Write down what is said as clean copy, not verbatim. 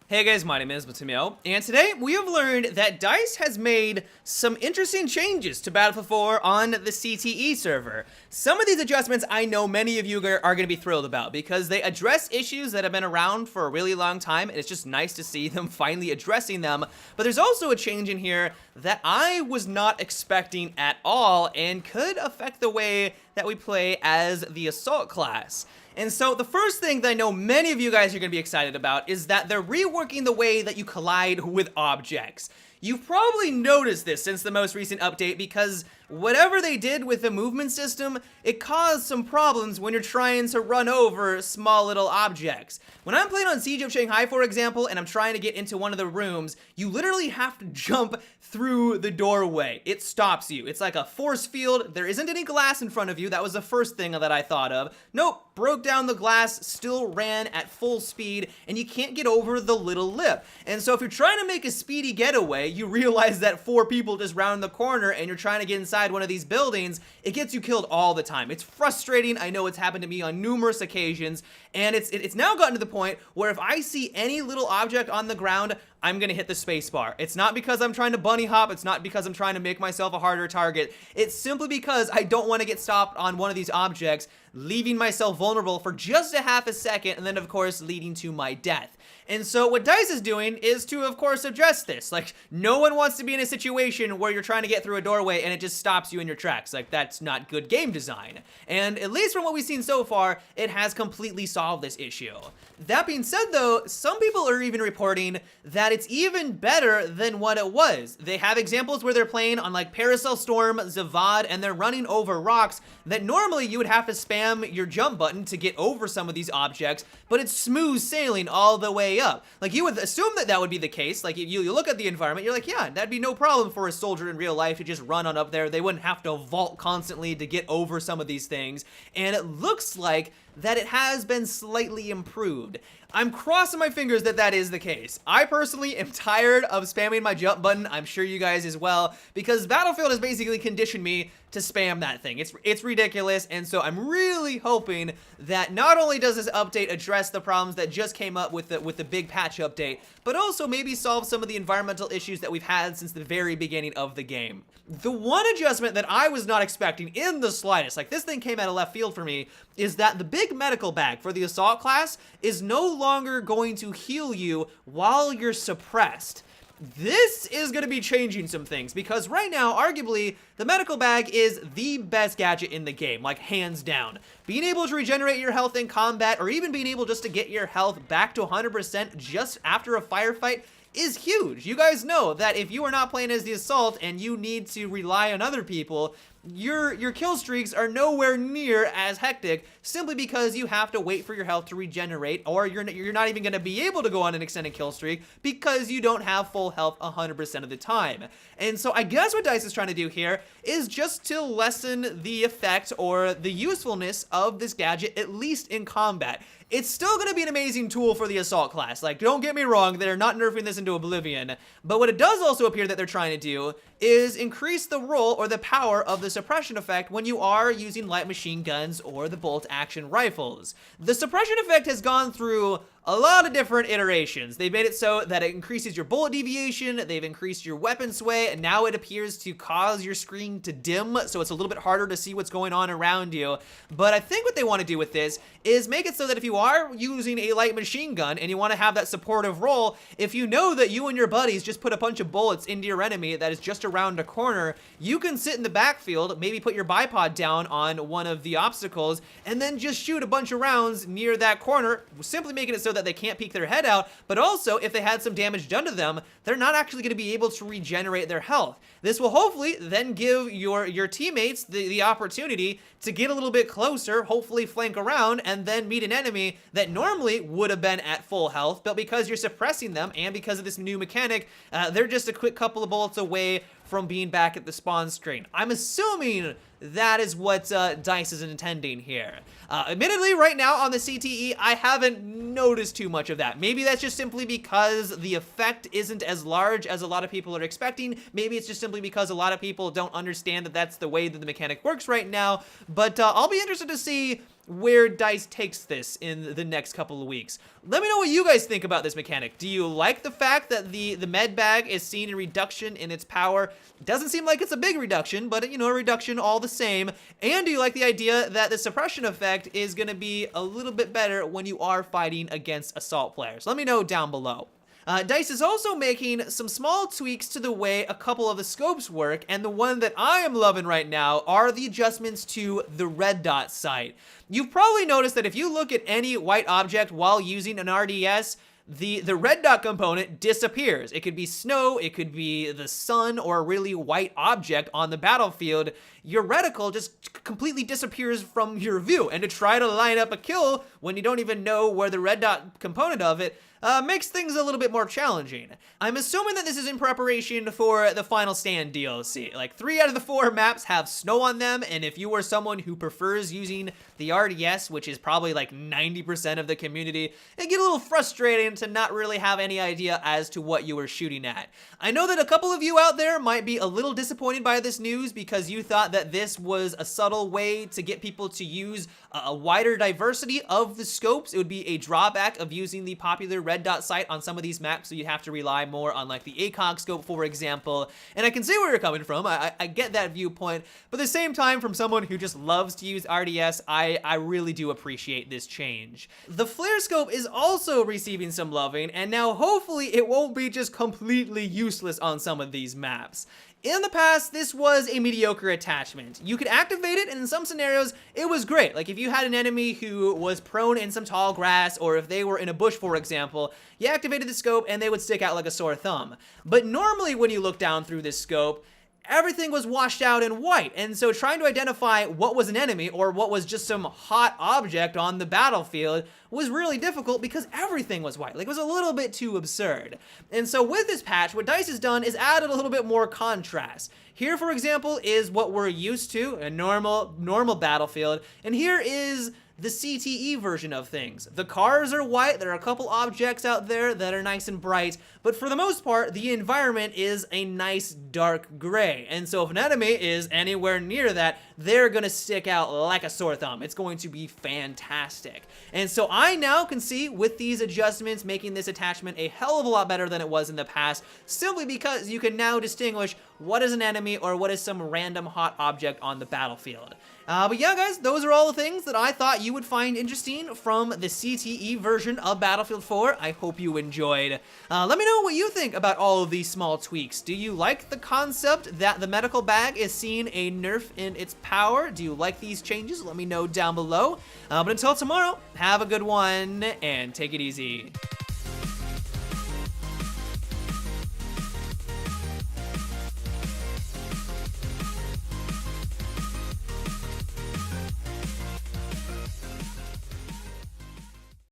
Hey guys, my name is Matimio, and today we have learned that DICE has made some interesting changes to Battlefield 4 on the CTE server. Some of these adjustments I know many of you are going to be thrilled about because they address issues that have been around for a really long time, and it's just nice to see them finally addressing them. But there's also a change in here that I was not expecting at all and could affect the way that we play as the Assault class. And so the first thing that I know many of you guys are going to be excited about is that they're reworking the way that you collide with objects. You've probably noticed this since the most recent update because whatever they did with the movement system, it caused some problems when you're trying to run over small little objects. When I'm playing on Siege of Shanghai, for example, and I'm trying to get into one of the rooms, you literally have to jump through the doorway. It stops you. It's like a force field. There isn't any glass in front of you. That was the first thing that I thought of. Nope, broke down the glass, still ran at full speed, and you can't get over the little lip. And so if you're trying to make a speedy getaway, you realize that 4 people just round the corner and you're trying to get inside one of these buildings, it gets you killed all the time. It's frustrating. I know it's happened to me on numerous occasions, and it's now gotten to the point where if I see any little object on the ground, I'm gonna hit the space bar. It's not because I'm trying to bunny hop, it's not because I'm trying to make myself a harder target, it's simply because I don't want to get stopped on one of these objects, leaving myself vulnerable for just a half a second, and then of course leading to my death. And so what DICE is doing is to of course address this. Like, no one wants to be in a situation where you're trying to get through a doorway and it just stops you in your tracks. Like, that's not good game design. And at least from what we've seen so far, it has completely solved this issue. That being said though, some people are even reporting that it's even better than what it was. They have examples where they're playing on like Paracel Storm, Zavad, and they're running over rocks that normally you would have to spam your jump button to get over some of these objects, but it's smooth sailing all the way up. Like, you would assume that that would be the case. Like, you look at the environment, you're like, yeah, that'd be no problem for a soldier in real life to just run on up there. They wouldn't have to vault constantly to get over some of these things. And it looks like that it has been slightly improved. I'm crossing my fingers that that is the case. I personally am tired of spamming my jump button. I'm sure you guys as well, because Battlefield has basically conditioned me to spam that thing. It's ridiculous, and so I'm really hoping that not only does this update address the problems that just came up with the big patch update, but also maybe solve some of the environmental issues that we've had since the very beginning of the game. The one adjustment that I was not expecting in the slightest, like this thing came out of left field for me, is that the big medical bag for the Assault class is no longer going to heal you while you're suppressed. This is going to be changing some things because right now, arguably, the medical bag is the best gadget in the game, like hands down. Being able to regenerate your health in combat, or even being able just to get your health back to 100% just after a firefight, is huge. You guys know that if you are not playing as the Assault and you need to rely on other people, your kill streaks are nowhere near as hectic simply because you have to wait for your health to regenerate, or you're not even going to be able to go on an extended kill streak because you don't have full health 100% of the time. And so I guess what DICE is trying to do here is just to lessen the effect or the usefulness of this gadget, at least in combat. It's still going to be an amazing tool for the Assault class. Like, don't get me wrong, they're not nerfing this into oblivion. But what it does also appear that they're trying to do is increase the role or the power of the suppression effect when you are using light machine guns or the bolt action rifles. The suppression effect has gone through a lot of different iterations. They've made it so that it increases your bullet deviation, they've increased your weapon sway, and now it appears to cause your screen to dim, so it's a little bit harder to see what's going on around you. But I think what they want to do with this is make it so that if you are using a light machine gun and you want to have that supportive role, if you know that you and your buddies just put a bunch of bullets into your enemy that is just around a corner, you can sit in the backfield, maybe put your bipod down on one of the obstacles, and then just shoot a bunch of rounds near that corner, simply making it so that they can't peek their head out, but also if they had some damage done to them, they're not actually going to be able to regenerate their health. This will hopefully then give your teammates the opportunity to get a little bit closer, hopefully flank around, and then meet an enemy that normally would have been at full health, but because you're suppressing them and because of this new mechanic, they're just a quick couple of bullets away from being back at the spawn screen. I'm assuming that is what DICE is intending here. Admittedly, right now on the CTE, I haven't noticed too much of that. Maybe that's just simply because the effect isn't as large as a lot of people are expecting. Maybe it's just simply because a lot of people don't understand that that's the way that the mechanic works right now. But I'll be interested to see where DICE takes this in the next couple of weeks. Let me know what you guys think about this mechanic. Do you like the fact that the med bag is seeing a reduction in its power? It doesn't seem like it's a big reduction, but you know, a reduction all the same. And do you like the idea that the suppression effect is going to be a little bit better when you are fighting against assault players? Let me know down below. DICE is also making some small tweaks to the way a couple of the scopes work, and the one that I am loving right now are the adjustments to the red dot sight. You've probably noticed that if you look at any white object while using an RDS, the red dot component disappears. It could be snow, it could be the sun, or a really white object on the battlefield. Your reticle just completely disappears from your view, and to try to line up a kill when you don't even know where the red dot component of it makes things a little bit more challenging. I'm assuming that this is in preparation for the Final Stand DLC. Like 3 out of the 4 maps have snow on them, and if you are someone who prefers using the RDS, which is probably like 90% of the community, it get a little frustrating to not really have any idea as to what you are shooting at. I know that a couple of you out there might be a little disappointed by this news because you thought that this was a subtle way to get people to use a wider diversity of the scopes. It would be a drawback of using the popular red dot sight on some of these maps, so you'd have to rely more on like the ACOG scope, for example. And I can see where you're coming from. I get that viewpoint, but at the same time, from someone who just loves to use RDS, I really do appreciate this change. The flare scope is also receiving some loving, and now hopefully it won't be just completely useless on some of these maps. In the past, this was a mediocre attachment. You could activate it, and in some scenarios, it was great. Like if you had an enemy who was prone in some tall grass, or if they were in a bush, for example, you activated the scope and they would stick out like a sore thumb. But normally when you look down through this scope, everything was washed out in white, and so trying to identify what was an enemy or what was just some hot object on the battlefield was really difficult because everything was white. Like, it was a little bit too absurd. And so with this patch, what DICE has done is added a little bit more contrast. Here, for example, is what we're used to, a normal battlefield, and here is the CTE version of things. The cars are white, there are a couple objects out there that are nice and bright, but for the most part, the environment is a nice dark gray. And so if an enemy is anywhere near that, they're gonna stick out like a sore thumb. It's going to be fantastic. And so I now can see with these adjustments making this attachment a hell of a lot better than it was in the past, simply because you can now distinguish what is an enemy or what is some random hot object on the battlefield. But yeah, guys, those are all the things that I thought you would find interesting from the CTE version of Battlefield 4. I hope you enjoyed. Let me know what you think about all of these small tweaks. Do you like the concept that the medical bag is seeing a nerf in its power? Do you like these changes? Let me know down below. But until tomorrow, have a good one and take it easy.